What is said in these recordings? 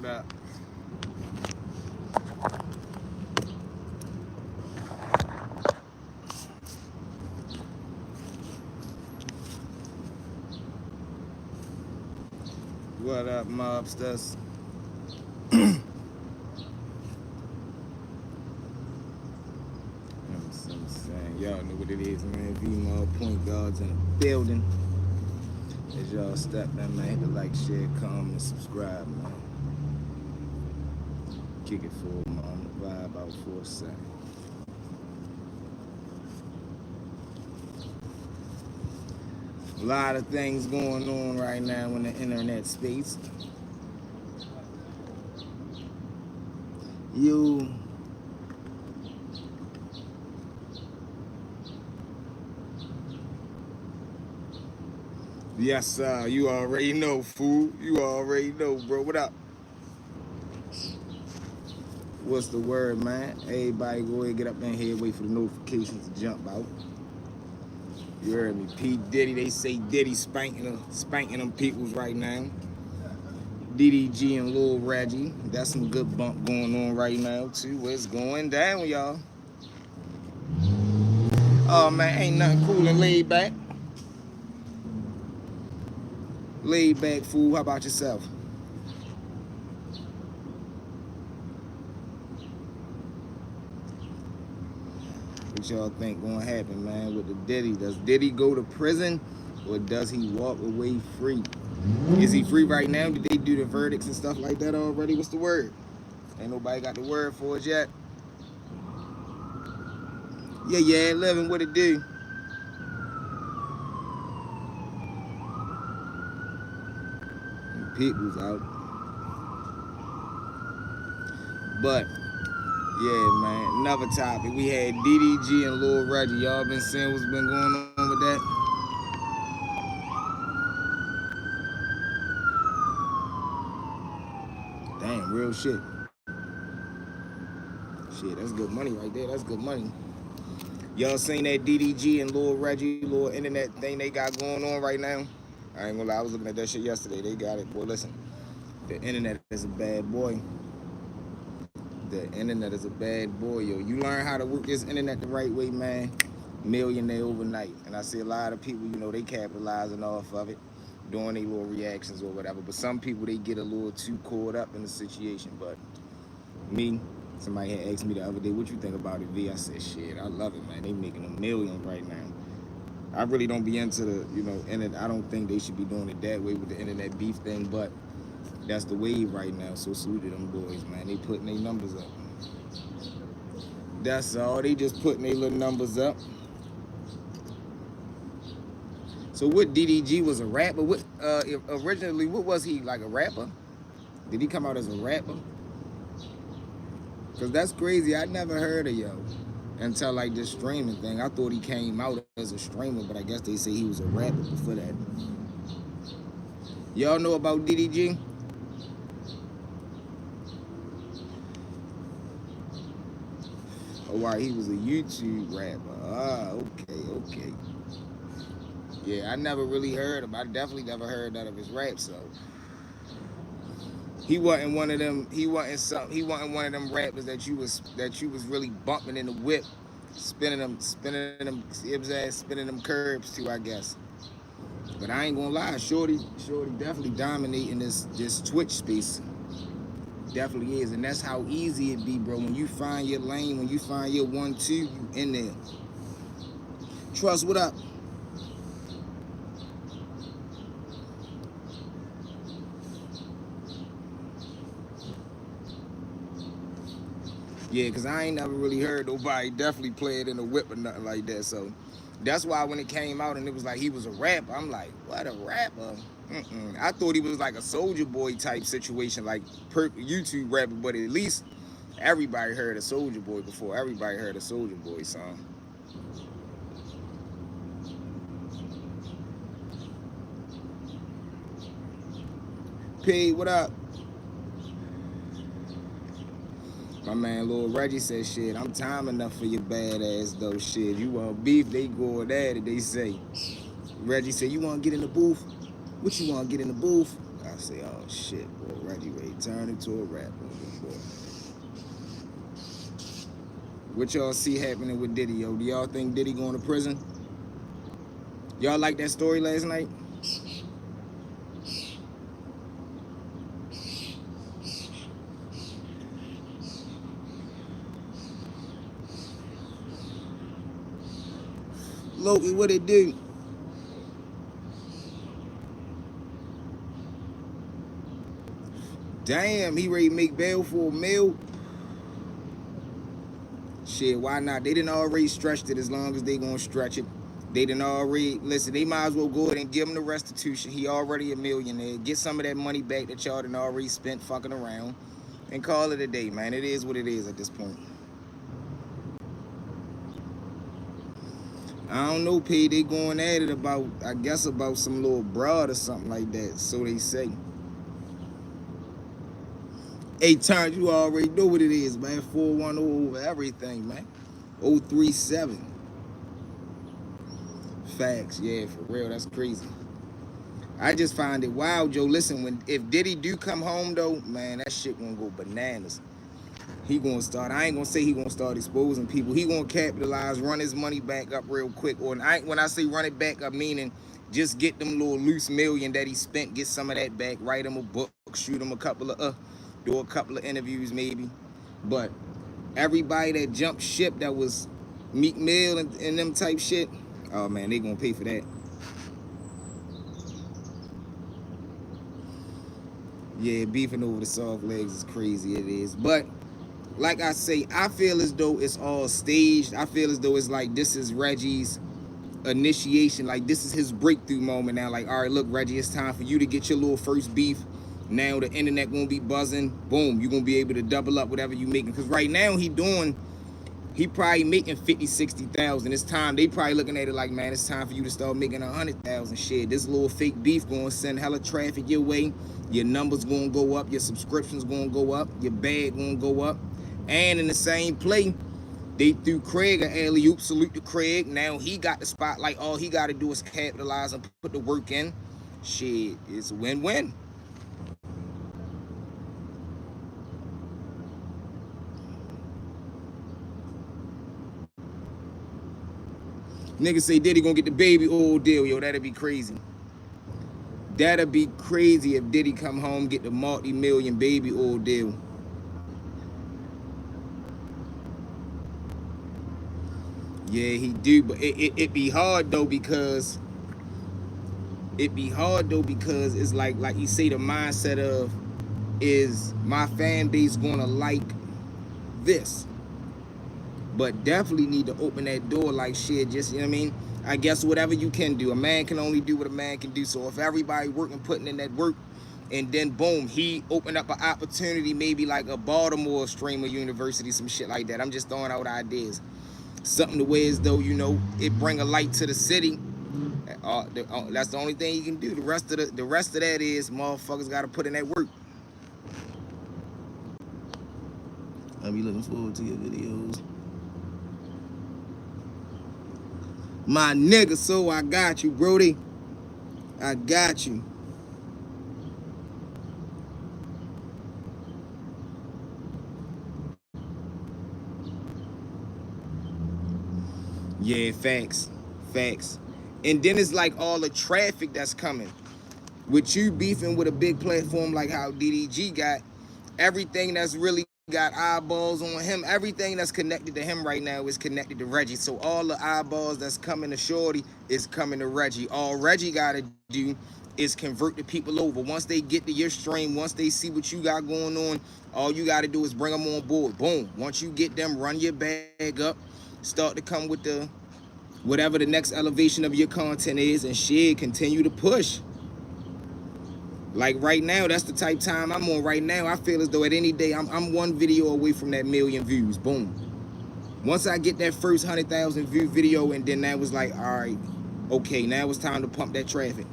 What up? What up, mobsters? I'm saying, y'all know what it is, man. V-Mob point guards in the building. As y'all step in, man, hit the like, share, comment, and subscribe, man. Kick it for man. Vibe out for a second. A lot of things going on right now in the internet space. Yes, sir. You already know, fool. You already know, bro. What up? What's the word, man? Everybody go ahead, get up in here, wait for the notifications to jump out. You heard me. P. Diddy, they say Diddy spanking them peoples right now. Diddy G and Lil Reggie. That's some good bump going on right now, too. It's going down, y'all. Oh, man, ain't nothing cool and laid back. Laid back, fool. How about yourself? What y'all think gonna happen, man, with the Diddy? Does Diddy go to prison or does he walk away free? Is he free right now? Did they do the verdicts and stuff like that already? What's the word? Ain't nobody got the word for it yet. Yeah, living what it do. People's out. But yeah, man, another topic. We had DDG and Lil Reggie. Y'all been seeing what's been going on with that? Damn, real shit. Shit, that's good money right there. That's good money. Y'all seen that DDG and Lil Reggie little internet thing they got going on right now? I ain't gonna lie, I was looking at that shit yesterday. They got it. Boy, listen, the internet is a bad boy. The internet is a bad boy, yo. You learn how to work this internet the right way, man. Millionaire overnight. And I see a lot of people, they capitalizing off of it, doing their little reactions or whatever. But some people, they get a little too caught up in the situation. But me, somebody had asked me the other day, what you think about it, V? I said, shit, I love it, man. They making a million right now. I really don't be into the, internet. I don't think they should be doing it that way with the internet beef thing, but that's the wave right now. So salute to them boys, man. They putting their numbers up. That's all. They just putting their little numbers up. So what, DDG was a rapper? What originally, what was he, like a rapper? Did he come out as a rapper? Because that's crazy. I never heard of yo until like this streaming thing. I thought he came out as a streamer, but I guess they say he was a rapper before that. Y'all know about DDG? Oh, wow, he was a YouTube rapper. Ah, okay. Yeah, I never really heard him. I definitely never heard none of his rap, so he wasn't one of them. He wasn't one of them rappers that you was really bumping in the whip, spinning them, spinning them curbs to, I guess. But I ain't gonna lie, Shorty definitely dominating this Twitch space. Definitely is, and that's how easy it be, bro. When you find your lane, when you find your 1-2, you in there. Trust, what up? Yeah, because I ain't never really heard nobody definitely play it in a whip or nothing like that. So that's why when it came out and it was like he was a rapper, I'm like, what, a rapper? I thought he was like a Soldier Boy type situation, like YouTube rapper, but at least everybody heard a Soldier Boy before. Everybody heard a Soldier Boy song. P, what up? My man Lil Reggie said, shit, I'm time enough for your bad ass though. Shit, you want beef, they go at it, they say. Reggie said, you want to get in the booth? What you want to get in the booth? I say, oh shit, boy, Reggie Ray turned into a rapper, boy. What y'all see happening with Diddy, yo? Do y'all think Diddy going to prison? Y'all like that story last night? Loki, what it do? Damn, he ready to make bail for a meal? Shit, why not? They didn't already stretch it as long as they gonna stretch it. They didn't already, listen, they might as well go ahead and give him the restitution. He already a millionaire. Get some of that money back that y'all done already spent fucking around. And call it a day, man. It is what it is at this point. I don't know, P. They going at it about, I guess, about some little broad or something like that. So they say. 8 times, you already know what it is, man. 410 over everything, man. 037. Facts, yeah, for real. That's crazy. I just find it wild, Joe. Listen, if Diddy do come home, though, man, that shit gonna go bananas. He gonna start, I ain't gonna say he gonna start exposing people. He gonna capitalize, run his money back up real quick. Or when I say run it back up, meaning just get them little loose million that he spent, get some of that back, write him a book, shoot him a couple of, do a couple of interviews maybe. But everybody that jumped ship that was Meek Mill and them type shit, oh man, they gonna pay for that. Yeah, beefing over the soft legs is crazy, it is. But like I say, I feel as though it's all staged. I feel as though it's like this is Reggie's initiation. Like this is his breakthrough moment now. Like, all right, look, Reggie, it's time for you to get your little first beef. Now the internet gonna be buzzing. Boom, you're gonna be able to double up whatever you making. Because right now he probably making 50, 60,000. It's time. They probably looking at it like, man, it's time for you to start making 100,000. Shit, this little fake beef gonna send hella traffic your way. Your numbers gonna go up. Your subscriptions gonna go up. Your bag gonna go up. And in the same play, they threw Craig an alley-oop. Salute to Craig. Now he got the spotlight. All he got to do is capitalize and put the work in. Shit, it's win-win. Niggas say Diddy gonna get the baby oil deal. Yo, that'd be crazy. That'd be crazy if Diddy come home, get the multi-million baby oil deal. Yeah, he do, but it be hard though because it's like you say, the mindset of, is my fan base gonna like this? But definitely need to open that door like shit, just, you know what I mean? I guess whatever you can do. A man can only do what a man can do. So if everybody working, putting in that work, and then boom, he opened up an opportunity, maybe like a Baltimore streamer university, some shit like that. I'm just throwing out ideas. Something the way as though, you know, it bring a light to the city. That's the only thing you can do. The rest of that is motherfuckers got to put in that work. I'll be looking forward to your videos, my nigga. So I got you, Brody. I got you. Yeah, facts. And then it's like all the traffic that's coming. With you beefing with a big platform like how DDG got, everything that's really got eyeballs on him, everything that's connected to him right now is connected to Reggie. So all the eyeballs that's coming to Shorty is coming to Reggie. All Reggie gotta do is convert the people over. Once they get to your stream, once they see what you got going on, all you gotta do is bring them on board. Boom. Once you get them, run your bag up, start to come with the whatever the next elevation of your content is, and shit, continue to push. Like right now, that's the type time I'm on right now. I feel as though at any day, I'm one video away from that 1,000,000 views. Boom. Once I get that first 100,000 view video, and then that was like, all right, okay, now it's time to pump that traffic.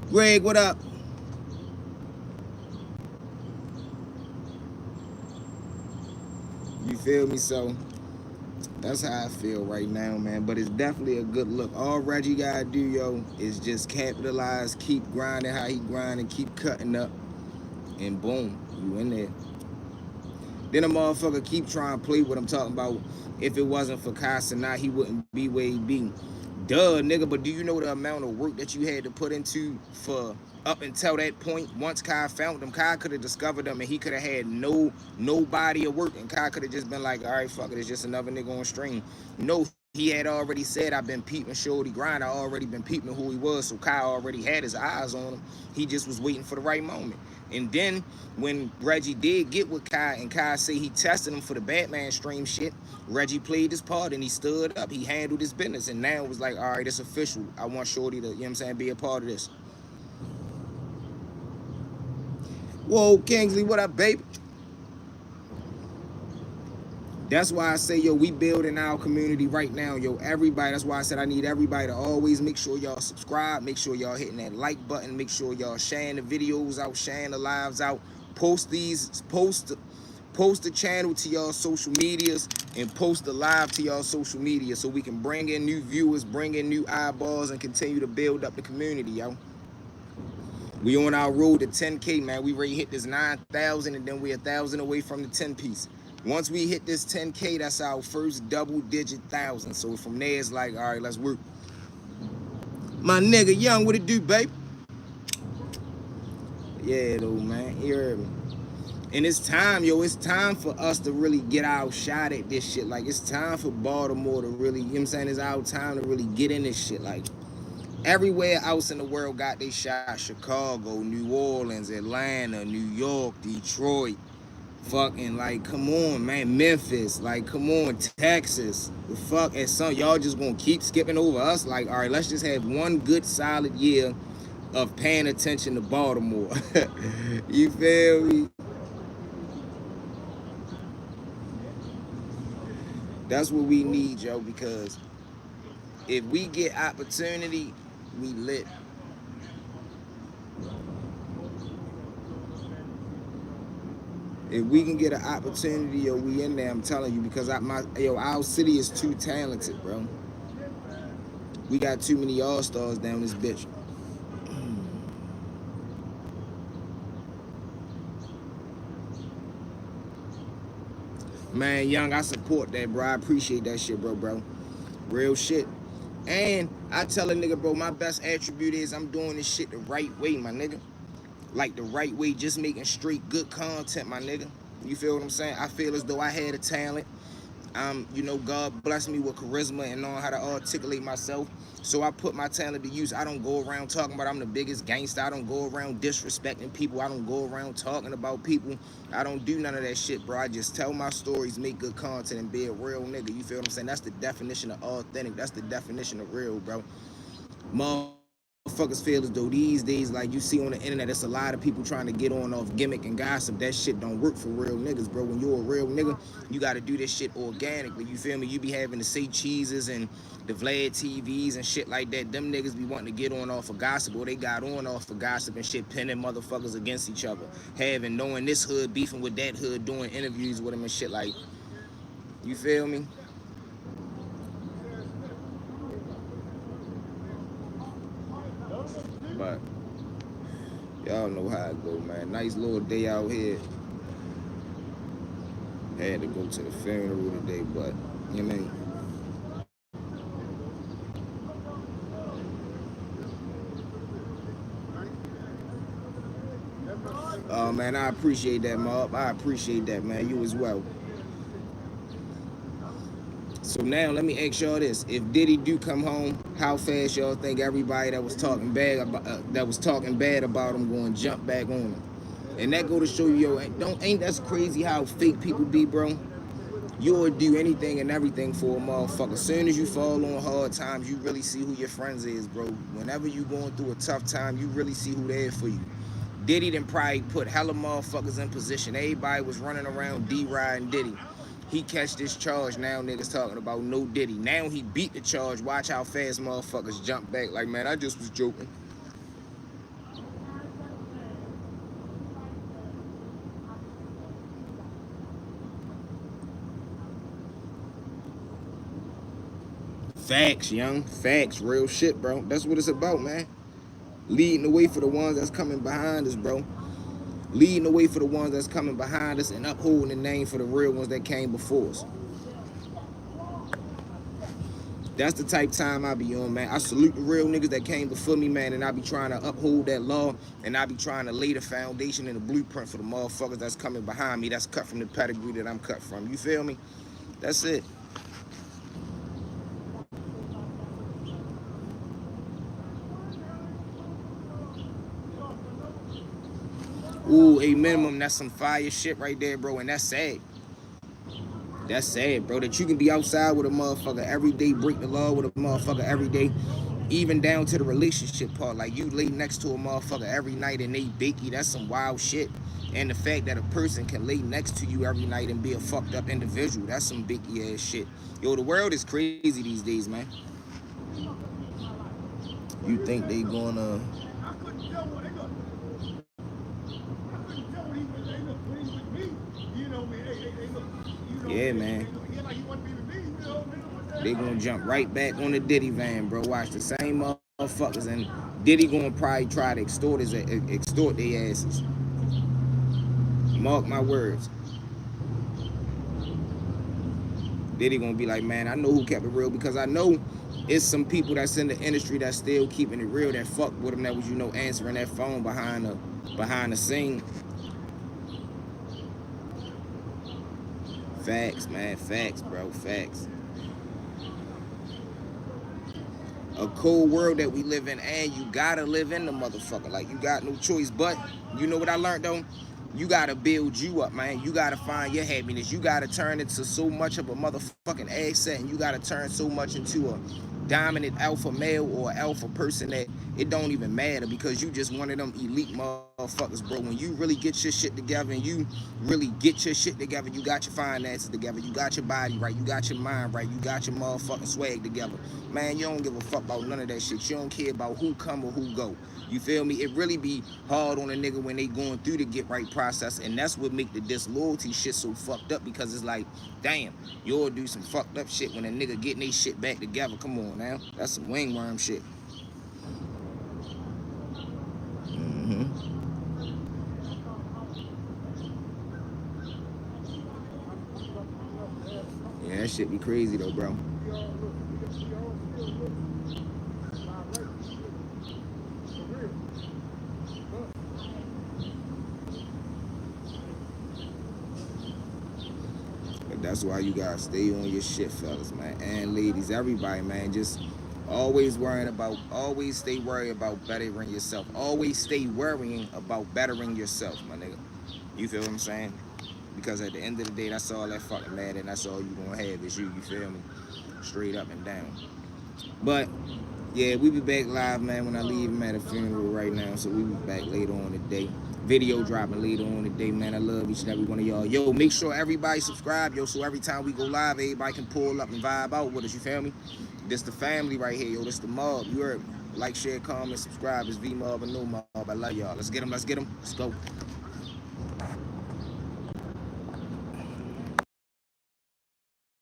Greg, what up? You feel me? So That's how I feel right now, man. But it's definitely a good look. All Reggie gotta do, yo, is just capitalize, keep grinding how he grinding, keep cutting up, and boom, you in there. Then a motherfucker keep trying to play what I'm talking about. If it wasn't for Casanat, he wouldn't be where he be. Duh, nigga, but do you know the amount of work that you had to put into for up until that point? Once Kai found them, Kai could have discovered them and he could have had no body of work. And Kai could have just been like, all right, fuck it, it's just another nigga on stream. No, he had already said, I've been peeping Shorty Grind. I already been peeping who he was. So Kai already had his eyes on him. He just was waiting for the right moment. And then when Reggie did get with Kai and Kai say he tested him for the Batman stream shit, Reggie played his part and he stood up. He handled his business. And now it was like, all right, it's official. I want Shorty to, you know what I'm saying, be a part of this. Whoa, Kingsley, what up, baby? That's why I say, yo, we building our community right now, yo. Everybody, that's why I said I need everybody to always make sure y'all subscribe, make sure y'all hitting that like button, make sure y'all sharing the videos out, sharing the lives out, post the channel to y'all social medias and post the live to y'all social media so we can bring in new viewers, bring in new eyeballs, and continue to build up the community, yo. We on our road to 10K, man. We already hit this 9,000 and then we 1,000 away from the 10 piece. Once we hit this 10K, that's our first double-digit thousand. So from there, it's like, all right, let's work. My nigga Young, what it do, babe? Yeah, though, man. You heard me. And it's time, yo. It's time for us to really get our shot at this shit. Like, it's time for Baltimore to really, you know what I'm saying? It's our time to really get in this shit. Like, everywhere else in the world got they shot. Chicago, New Orleans, Atlanta, New York, Detroit. Fucking like, come on, man, Memphis, like, come on, Texas, the fuck, and some y'all just gonna keep skipping over us. Like, all right, let's just have one good solid year of paying attention to Baltimore. You feel me? That's what we need, yo, because if we get opportunity, we lit. If we can get an opportunity, yo, we in there. I'm telling you, because our city is too talented, bro. We got too many all-stars down this bitch. Man, Young, I support that, bro. I appreciate that shit, bro. Real shit. And I tell a nigga, bro, my best attribute is I'm doing this shit the right way, my nigga. Like the right way, just making straight good content, my nigga. You feel what I'm saying? I feel as though I had a talent. You know, God blessed me with charisma and knowing how to articulate myself. So I put my talent to use. I don't go around talking about I'm the biggest gangster. I don't go around disrespecting people. I don't go around talking about people. I don't do none of that shit, bro. I just tell my stories, make good content, and be a real nigga. You feel what I'm saying? That's the definition of authentic. That's the definition of real, bro. Motherfuckers feel as though these days, like you see on the internet, it's a lot of people trying to get on off gimmick and gossip. That shit don't work for real niggas, bro. When you're a real nigga, you got to do this shit organically. You feel me? You be having to say cheeses and the Vlad TVs and shit like that. Them niggas be wanting to get on off of gossip, or they got on off of gossip and shit, pinning motherfuckers against each other. Knowing this hood, beefing with that hood, doing interviews with them and shit like, you feel me? But y'all know how it go, man. Nice little day out here. Had to go to the funeral today, but you know what I mean? Oh man, I appreciate that, Mob. I appreciate that, man. You as well. So now let me ask y'all this: if Diddy do come home, how fast y'all think everybody that was talking bad about him going to jump back on him? And that go to show you, yo, ain't that's crazy how fake people be, bro? You'll do anything and everything for a motherfucker. As soon as you fall on hard times, you really see who your friends is, bro. Whenever you going through a tough time, you really see who there for you. Diddy done probably put hella motherfuckers in position. Everybody was running around D-riding Diddy. He catch this charge, now niggas talking about no Diddy. Now he beat the charge. Watch how fast motherfuckers jump back. Like, man, I just was joking. Facts, young. Facts. Real shit, bro. That's what it's about, man. Leading the way for the ones that's coming behind us, bro. Leading the way for the ones that's coming behind us and upholding the name for the real ones that came before us. That's the type of time I be on, man. I salute the real niggas that came before me, man, and I be trying to uphold that law, and I be trying to lay the foundation and the blueprint for the motherfuckers that's coming behind me, that's cut from the pedigree that I'm cut from. You feel me? That's it. Ooh, a minimum, that's some fire shit right there, bro, and that's sad. That's sad, bro, that you can be outside with a motherfucker every day, break the law with a motherfucker every day, even down to the relationship part. Like, you lay next to a motherfucker every night and they bakey, that's some wild shit. And the fact that a person can lay next to you every night and be a fucked up individual, that's some bakey ass shit. Yo, the world is crazy these days, man. You think they gonna... Yeah, man. They gonna jump right back on the Diddy van, bro. Watch the same motherfuckers, and Diddy gonna probably try to extort their asses. Mark my words. Diddy gonna be like, man, I know who kept it real, because I know it's some people that's in the industry that's still keeping it real, that fucked with him, that was, you know, answering that phone behind the scene. Facts, man. Facts, bro. Facts. A cold world that we live in, and you gotta live in the motherfucker. Like, you got no choice. But you know what I learned, though? You gotta build you up, man. You gotta find your happiness. You gotta turn into so much of a motherfucking asset, and you gotta turn so much into a dominant alpha male or alpha person that it don't even matter, because you just one of them elite motherfuckers, bro. When you really get your shit together and you really get your shit together, you got your finances together, you got your body right, you got your mind right, you got your motherfucking swag together, man. You don't give a fuck about none of that shit. You don't care about who come or who go. You feel me? It really be hard on a nigga when they going through the get right process, and that's what make the disloyalty shit so fucked up, because it's like, damn, you'll do some fucked up shit when a nigga getting they shit back together. Come on now, that's some wingworm shit. Yeah, that shit be crazy though, bro. But that's why you gotta stay on your shit, fellas, man, and ladies, everybody, man. Just always stay worried about bettering yourself. Always stay worrying about bettering yourself, my nigga. You feel what I'm saying? Because at the end of the day, that's all that fucking matter, and that's all you gonna have is you feel me? Straight up and down. But yeah, we be back live, man, when I leave. I'm at a funeral right now, so we be back later on today. Video dropping later on today, man. I love each and every one of y'all. Yo, make sure everybody subscribe, yo, so every time we go live, everybody can pull up and vibe out with us, you feel me? This the family right here, yo. This the mob. You heard me. Like, share, comment, subscribe. It's V-Mob and No Mob. I love y'all. Let's get them. Let's go.